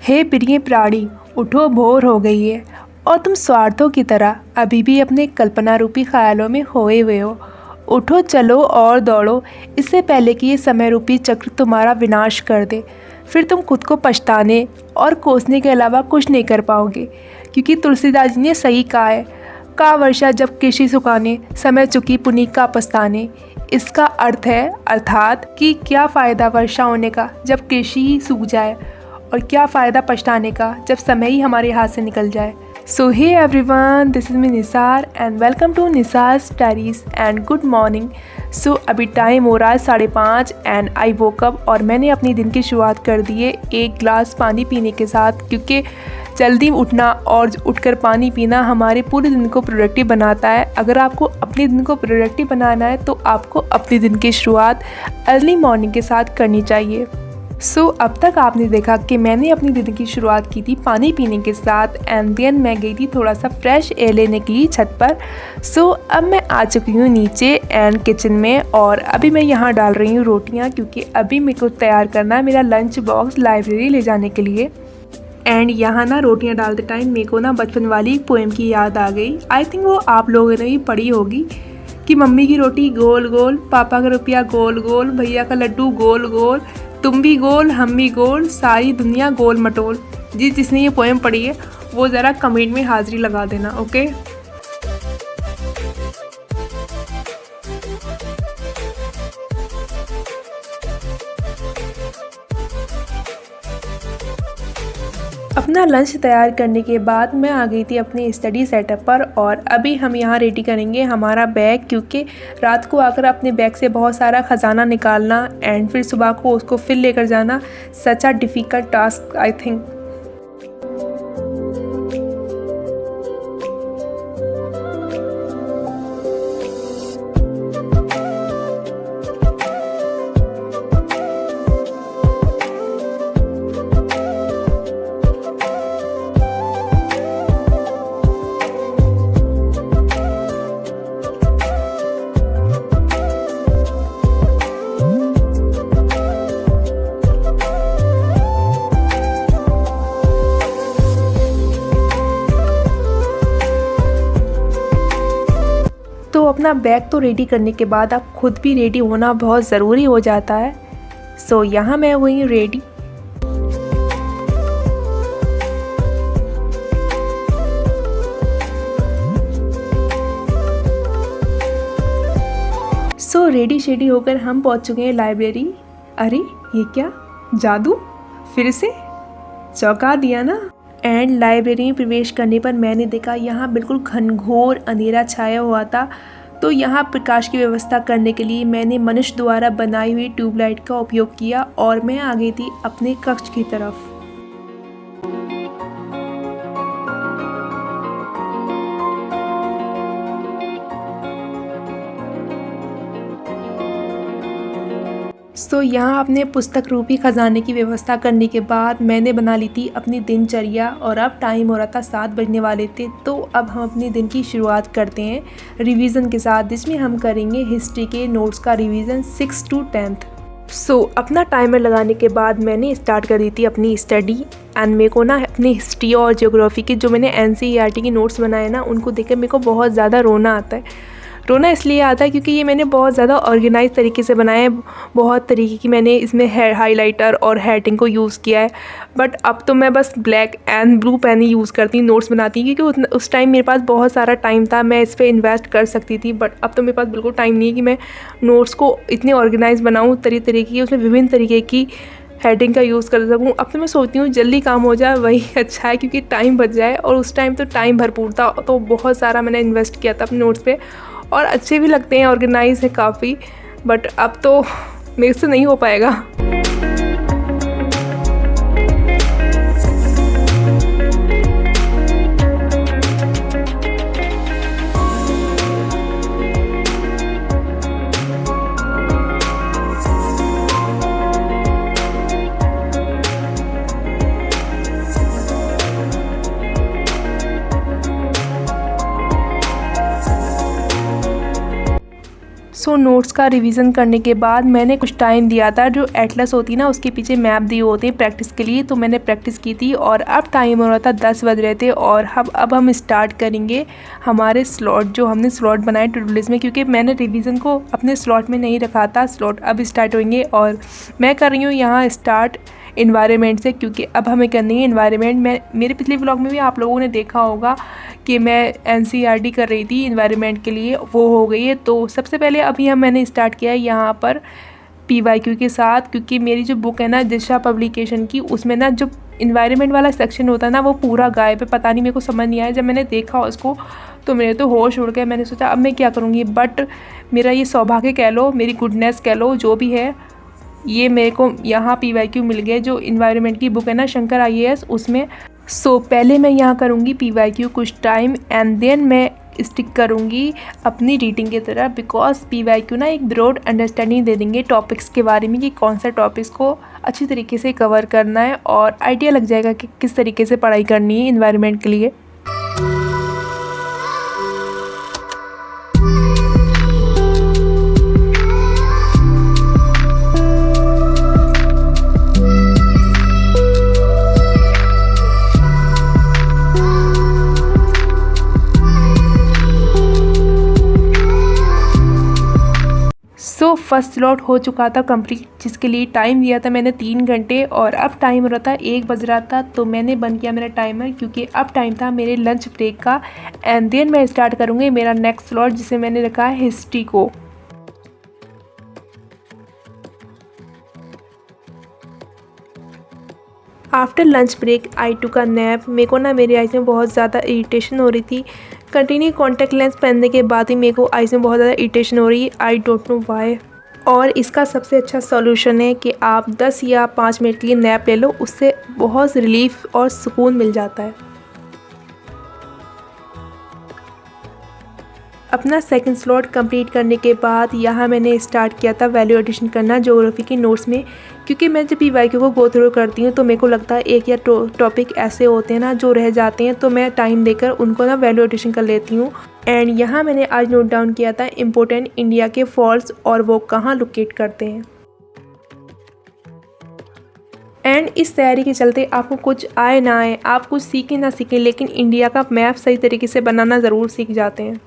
हे प्रिय प्राणी, उठो, भोर हो गई है और तुम स्वार्थों की तरह अभी भी अपने कल्पना रूपी ख्यालों में खोए हुए हो। उठो, चलो और दौड़ो, इससे पहले कि ये समय रूपी चक्र तुम्हारा विनाश कर दे। फिर तुम खुद को पछताने और कोसने के अलावा कुछ नहीं कर पाओगे, क्योंकि तुलसीदास जी ने सही कहा है, का वर्षा जब कृषि सुखाने, समय चुकी पुनि का पछताने। इसका अर्थ है अर्थात कि क्या फ़ायदा वर्षा होने का जब कृषि ही सूख जाए, और क्या फ़ायदा पछताने का जब समय ही हमारे हाथ से निकल जाए। So hey everyone, this is me Nisar and welcome to Nisar's diaries and good morning. So अभी टाइम हो रहा है 5:30 एंड आई वोक अप और मैंने अपनी दिन की शुरुआत कर दी है एक गिलास पानी पीने के साथ, क्योंकि जल्दी उठना और उठकर पानी पीना हमारे पूरे दिन को प्रोडक्टिव बनाता है। अगर आपको अपने दिन को प्रोडक्टिव बनाना है तो आपको अपने दिन की शुरुआत अर्ली मॉर्निंग के साथ करनी चाहिए। सो अब तक आपने देखा कि मैंने अपनी दिन की शुरुआत की थी पानी पीने के साथ एंड देन मैं गई थी थोड़ा सा फ्रेश एयर लेने के लिए छत पर। सो अब मैं आ चुकी हूँ नीचे एंड किचन में और अभी मैं यहाँ डाल रही हूँ रोटियाँ, क्योंकि अभी मेरे को तैयार करना है मेरा लंच बॉक्स लाइब्रेरी ले जाने के लिए। एंड यहाँ ना रोटियाँ डालते टाइम मेरे को ना बचपन वाली एक पोएम की याद आ गई। आई थिंक वो आप लोगों ने भी पढ़ी होगी कि मम्मी की रोटी गोल गोल, पापा का रुपया गोल गोल, भैया का लड्डू गोल गोल, तुम भी गोल हम भी गोल, सारी दुनिया गोल मटोल। जिसने ये पोएम पढ़ी है वो ज़रा कमेंट में हाज़िरी लगा देना, ओके। अपना लंच तैयार करने के बाद मैं आ गई थी अपने स्टडी सेटअप पर और अभी हम यहाँ रेडी करेंगे हमारा बैग, क्योंकि रात को आकर अपने बैग से बहुत सारा ख़जाना निकालना एंड फिर सुबह को उसको फिर लेकर जाना such a difficult task I think. तो अपना बैग तो रेडी करने के बाद आप खुद भी रेडी होना बहुत ज़रूरी हो जाता है। सो यहाँ मैं हुई रेडी। सो रेडी शेडी होकर हम पहुँच चुके हैं लाइब्रेरी। अरे ये क्या जादू, फिर से चौंका दिया ना। एंड लाइब्रेरी में प्रवेश करने पर मैंने देखा यहाँ बिल्कुल घनघोर अंधेरा छाया हुआ था, तो यहाँ प्रकाश की व्यवस्था करने के लिए मैंने मनुष्य द्वारा बनाई हुई ट्यूबलाइट का उपयोग किया और मैं आ गई थी अपने कक्ष की तरफ। सो यहाँ अपने पुस्तक रूपी ख़जाने की व्यवस्था करने के बाद मैंने बना ली थी अपनी दिनचर्या और अब टाइम हो रहा था 7 बजने वाले थे। तो अब हम अपने दिन की शुरुआत करते हैं रिवीजन के साथ, जिसमें हम करेंगे हिस्ट्री के नोट्स का रिवीजन 6 to 10th। सो अपना टाइमर लगाने के बाद मैंने स्टार्ट कर दी थी अपनी स्टडी एंड मेरे को ना अपनी हिस्ट्री और ज्योग्राफी के जो मैंने NCERT के नोट्स बनाए ना उनको देखकर मेरे को बहुत ज़्यादा रोना आता है। रोना इसलिए आता है क्योंकि ये मैंने बहुत ज़्यादा ऑर्गेनाइज तरीके से बनाया है, बहुत तरीके की मैंने इसमें हाइलाइटर और हेडिंग को यूज़ किया है। बट अब तो मैं बस ब्लैक एंड ब्लू पेन ही यूज़ करती हूँ नोट्स बनाती हूँ, क्योंकि उस टाइम मेरे पास बहुत सारा टाइम था, मैं इस पर इन्वेस्ट कर सकती थी। बट अब तो मेरे पास बिल्कुल टाइम नहीं है कि मैं नोट्स को इतने ऑर्गेनाइज बनाऊँ तरीके की, उसमें विभिन्न तरीके की हेडिंग का यूज़ कर सकूँ। अब तो मैं सोचती हूँ जल्दी काम हो जाए वही अच्छा है, क्योंकि टाइम बच जाए। और उस टाइम तो टाइम भरपूर था, तो बहुत सारा मैंने इन्वेस्ट किया था अपने नोट्स पे और अच्छे भी लगते हैं, ऑर्गेनाइज है काफ़ी। बट अब तो मेरे से नहीं हो पाएगा। सो नोट्स का रिवीजन करने के बाद मैंने कुछ टाइम दिया था, जो एटलस होती ना उसके पीछे मैप दिए होते हैं प्रैक्टिस के लिए, तो मैंने प्रैक्टिस की थी। और अब टाइम हो रहा था 10 बज रहे थे और अब हम स्टार्ट करेंगे हमारे स्लॉट, जो हमने स्लॉट बनाए टू डू लिस्ट में, क्योंकि मैंने रिवीजन को अपने स्लॉट में नहीं रखा था। स्लॉट अब स्टार्ट होंगे और मैं कर रही हूँ यहाँ स्टार्ट इन्वायरमेंट से, क्योंकि अब हमें करनी है इन्वायरमेंट। मैं मेरे पिछले व्लॉग में भी आप लोगों ने देखा होगा कि मैं एनसीईआरटी कर रही थी इन्वायरमेंट के लिए, वो हो गई है। तो सबसे पहले अभी मैंने स्टार्ट किया है यहाँ पर पीवाईक्यू के साथ, क्योंकि मेरी जो बुक है ना दिशा पब्लिकेशन की, उसमें ना जो इन्वायरमेंट वाला सेक्शन होता है ना वो पूरा गायब है। पता नहीं, मेरे को समझ नहीं आया। जब मैंने देखा उसको तो मेरे तो होश उड़ गए। मैंने सोचा अब मैं क्या करूँगी, बट मेरा ये सौभाग्य कह लो, मेरी गुडनेस कह लो, जो भी है, ये मेरे को यहाँ पीवाईक्यू मिल गए, जो इन्वायरमेंट की बुक है ना शंकर आईएएस, उसमें। सो पहले मैं यहाँ करूँगी पीवाईक्यू कुछ टाइम एंड देन मैं स्टिक करूँगी अपनी रीडिंग की तरह, बिकॉज पीवाईक्यू ना एक ब्रॉड अंडरस्टैंडिंग दे देंगे टॉपिक्स के बारे में कि कौन सा टॉपिक्स को अच्छी तरीके से कवर करना है, और आइडिया लग जाएगा कि किस तरीके से पढ़ाई करनी है इन्वायरमेंट के लिए। सो फर्स्ट स्लॉट हो चुका था कंप्लीट, जिसके लिए टाइम दिया था मैंने 3 घंटे, और अब टाइम हो रहा था 1 बज रहा था। तो मैंने बंद किया मेरा टाइमर, क्योंकि अब टाइम था मेरे लंच ब्रेक का। एंड देन मैं स्टार्ट करूँगी मेरा नेक्स्ट स्लॉट, जिसे मैंने रखा है हिस्ट्री को। After lunch break I took a nap. मेरे को ना मेरी आइज़ में बहुत ज़्यादा इरिटेशन हो रही थी। कंटिन्यू कॉन्टैक्ट लेंस पहनने के बाद ही मेरे को आइज़ में बहुत ज़्यादा इरिटेशन हो रही है। I don't know why. और इसका सबसे अच्छा सॉल्यूशन है कि आप 10 या 5 मिनट के लिए नैप ले लो, उससे बहुत रिलीफ और सुकून मिल जाता है। अपना सेकंड स्लॉट कंप्लीट करने के बाद यहाँ मैंने स्टार्ट किया था वैल्यू एडिशन करना ज्योग्राफी के नोट्स में, क्योंकि मैं जब पीवाईक्यू को गो थ्रू करती हूँ तो मेरे को लगता है एक या टॉपिक ऐसे होते हैं ना जो रह जाते हैं, तो मैं टाइम देकर उनको ना वैल्यू एडिशन कर लेती हूँ। एंड यहाँ मैंने आज नोट डाउन किया था इम्पोर्टेंट इंडिया के फॉल्स और वो कहाँ लोकेट करते हैं। एंड इस तैयारी के चलते आपको कुछ आए ना आए, आप कुछ सीखें ना सीखें, लेकिन इंडिया का मैप सही तरीके से बनाना ज़रूर सीख जाते हैं।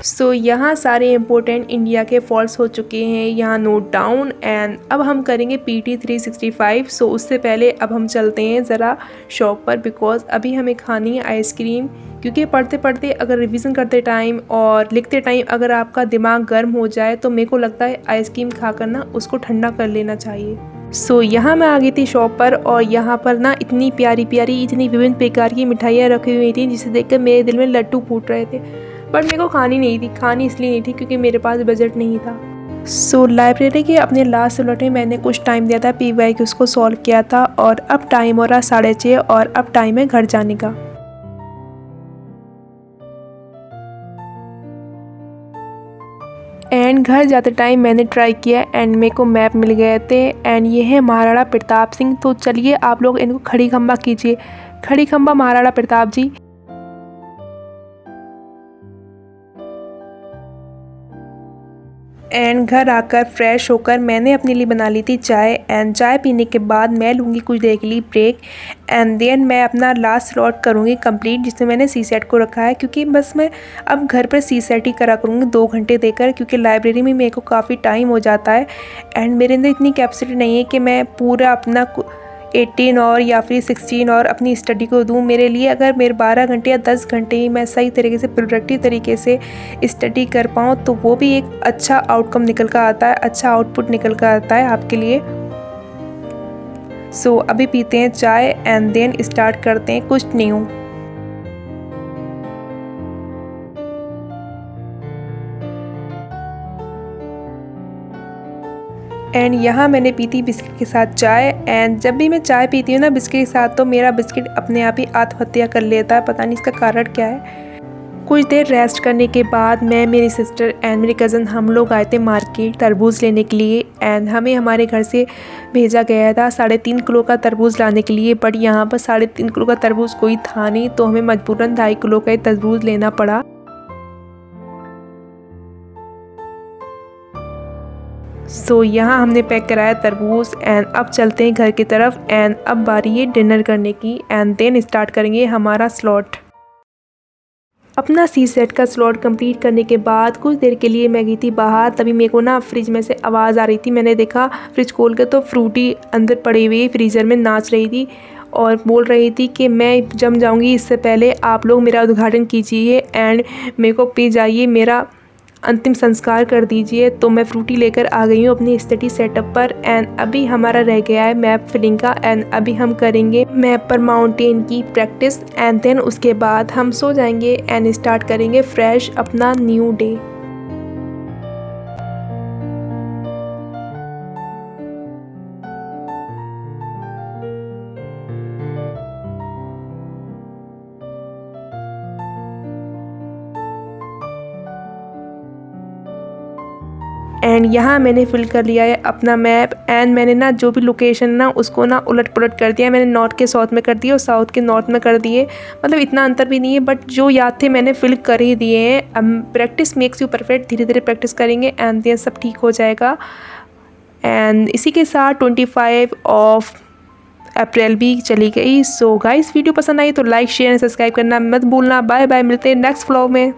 सो यहाँ सारे इम्पोर्टेंट इंडिया के फॉल्स हो चुके हैं, यहाँ नोट डाउन। एंड अब हम करेंगे PT 365। सो उससे पहले अब हम चलते हैं ज़रा शॉप पर, बिकॉज अभी हमें खानी है आइसक्रीम, क्योंकि पढ़ते पढ़ते अगर रिवीजन करते टाइम और लिखते टाइम अगर आपका दिमाग गर्म हो जाए तो मेरे को लगता है आइसक्रीम खाकर ना उसको ठंडा कर लेना चाहिए। सो यहाँ मैं आ गई थी शॉप पर, और यहाँ पर ना इतनी प्यारी प्यारी इतनी विभिन्न प्रकार की मिठाइयाँ रखी हुई थी, जिसे देखकर मेरे दिल में लड्डू फूट रहे थे। बट मेरे को खानी नहीं थी, खानी इसलिए नहीं थी क्योंकि मेरे पास बजट नहीं था। सो लाइब्रेरी के अपने लास्ट स्लॉट में मैंने कुछ टाइम दिया था पीवाईक्यू उसको सॉल्व किया था, और अब टाइम हो रहा 6:30 और अब टाइम है घर जाने का। एंड घर जाते टाइम मैंने ट्राई किया एंड मेरे को मैप मिल गए थे, एंड ये है महाराणा प्रताप सिंह। तो चलिए आप लोग इनको खड़ी खंबा कीजिए, खड़ी खंबा महाराणा प्रताप जी। एंड घर आकर फ्रेश होकर मैंने अपने लिए बना ली थी चाय। एंड चाय पीने के बाद मैं लूँगी कुछ देर के लिए ब्रेक। एंड देन मैं अपना लास्ट स्लॉट करूँगी कंप्लीट, जिसमें मैंने सी सेट को रखा है, क्योंकि बस मैं अब घर पर सी सेट ही करा करूँगी 2 घंटे देकर, क्योंकि लाइब्रेरी में मेरे को काफ़ी टाइम हो जाता है एंड मेरे अंदर इतनी कैपेसिटी नहीं है कि मैं पूरा अपना 18 और या फिर 16 और अपनी स्टडी को दूँ। मेरे लिए अगर मेरे 12 घंटे या 10 घंटे ही मैं सही तरीके से प्रोडक्टिव तरीके से स्टडी कर पाऊँ तो वो भी एक अच्छा आउटकम निकल कर आता है, अच्छा आउटपुट निकल कर आता है आपके लिए। सो अभी पीते हैं चाय एंड देन स्टार्ट करते हैं कुछ न्यू। एंड यहाँ मैंने पी थी बिस्किट के साथ चाय। एंड जब भी मैं चाय पीती हूँ ना बिस्किट के साथ, तो मेरा बिस्किट अपने आप ही आत्महत्या कर लेता है, पता नहीं इसका कारण क्या है। कुछ देर रेस्ट करने के बाद मैं, मेरी सिस्टर एंड मेरी कज़न हम लोग आए थे मार्केट तरबूज लेने के लिए। एंड हमें हमारे घर से भेजा गया था 3.5 किलो का तरबूज लाने के लिए, बट यहाँ पर 3.5 किलो का तरबूज कोई था नहीं, तो हमें मजबूरन 2.5 किलो का ही तरबूज लेना पड़ा। सो यहाँ हमने पैक कराया तरबूज एंड अब चलते हैं घर की तरफ। एंड अब बारी है डिनर करने की एंड देन स्टार्ट करेंगे हमारा स्लॉट। अपना सी सेट का स्लॉट कंप्लीट करने के बाद कुछ देर के लिए मैं गई थी बाहर। तभी मेरे को ना फ्रिज में से आवाज़ आ रही थी। मैंने देखा फ्रिज खोल के तो फ्रूटी अंदर पड़ी हुई फ्रीज़र में नाच रही थी और बोल रही थी कि मैं जम जाऊंगी, इससे पहले आप लोग मेरा उद्घाटन कीजिए एंड मेरे को पी जाइए, मेरा अंतिम संस्कार कर दीजिए। तो मैं फ्रूटी लेकर आ गई हूँ अपनी स्टडी सेटअप पर। एंड अभी हमारा रह गया है मैप फिलिंग का एंड अभी हम करेंगे मैप पर माउंटेन की प्रैक्टिस एंड देन उसके बाद हम सो जाएंगे एंड स्टार्ट करेंगे फ्रेश अपना न्यू डे। एंड यहाँ मैंने फिल कर लिया है अपना मैप एंड मैंने ना जो भी लोकेशन ना उसको ना उलट पुलट कर दिया। मैंने नॉर्थ के साउथ में कर दिए और साउथ के नॉर्थ में कर दिए, मतलब इतना अंतर भी नहीं है, बट जो याद थे मैंने फिल कर ही दिए हैं। अब प्रैक्टिस मेक्स यू परफेक्ट, धीरे धीरे प्रैक्टिस करेंगे एंड देन सब ठीक हो जाएगा। एंड इसी के साथ 25 अप्रैल भी चली गई। सो गाइस वीडियो पसंद आई तो लाइक शेयर एंड सब्सक्राइब करना मत भूलना। बाय बाय, मिलते हैं नेक्स्ट व्लॉग में।